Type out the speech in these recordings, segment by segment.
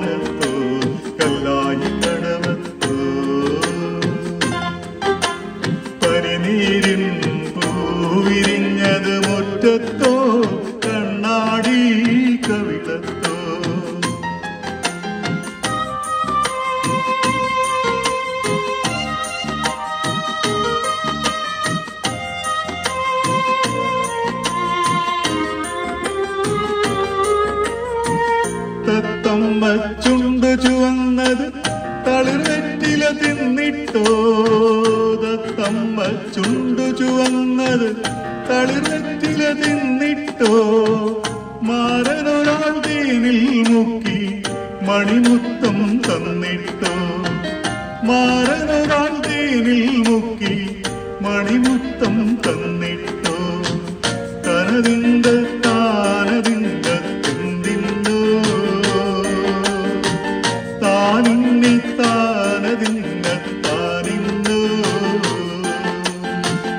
മാനത്തോ കല്ലായി കടവത്തോ പനിനീരിൻ പൂവിരിഞ്ഞത് മുറ്റത്തോ കണ്ണാടി കവിളത്തോ തത്തമ്മ ചുണ്ടു ചുവന്നത് തളിർവെറ്റില തിന്നിട്ടോ തത്തമ്മ ചുണ്ടു ചുവന്നത് തളിർവെറ്റില തിന്നിട്ടോ മാരനൊരാൾ തേനിൽ മുക്കി മണിമുത്തം തന്നിട്ടോ മാരനൊരാൾ തേനിൽ മുക്കി മണിമുത്തം തന്നിട്ടോ തനതിന്ത താനതിന്ത തിന്തിന്നോ താനിന്നി താനതിന്ത താനിന്നോ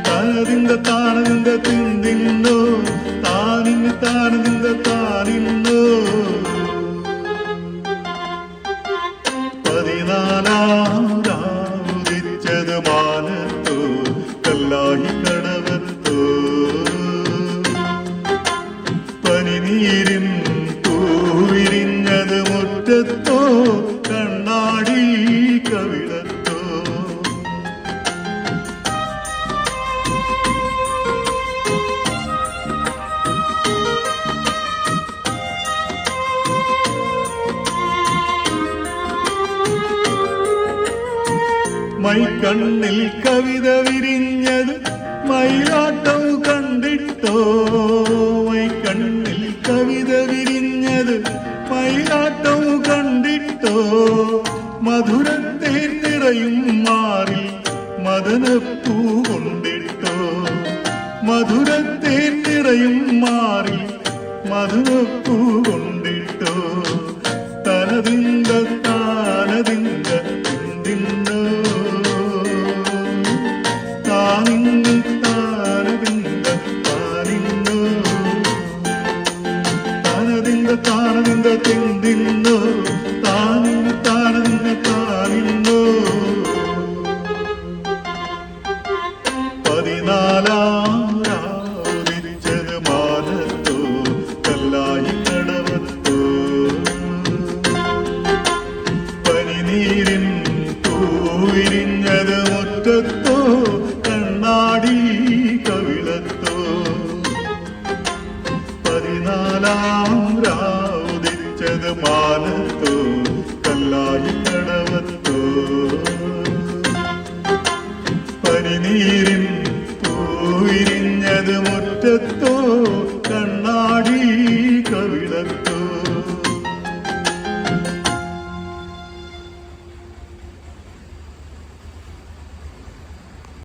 താനതിന്ത താനതിന്ത തിന്തിന്നോ താനിന്നി താനതിന്ത താനിന്നോ 14 രാവുദിച്ചത് മാനത്തോ കല്ലായി കടവത്തോ പനിനീരിൻ പൂവിരിഞ്ഞത് മുറ്റത്തോ കണ്ണാടി കവിളത്തോ മൈക്കണ്ണിൽ കവിത വിരിഞ്ഞത് മയിലാട്ടം കണ്ടിട്ടോ മൈക്കണ്ണിൽ കവിത വിരിഞ്ഞത് മയിലാട്ടം കണ്ടിട്ടോ മധുരത്തെ നിറയും മാറി മദനപ്പൂ കൊണ്ടിട്ടോ മധുരത്തെ നിറയും മാറി മധുരപ്പൂ കൊണ്ടിട്ടോ തനതിന്ത താനതിന്ത തിന്തിന്നോ താനിന്നി താനതിന്ത താനിന്നോ താനതിന്ത താനതിന്ത തിന്തിന്നോ താനിന്നി താനതിന്ത താനിന്നോ 14 രാവുദിച്ചത് മാനത്തോ കല്ലായി കടവത്തോ പനിനീരിൻ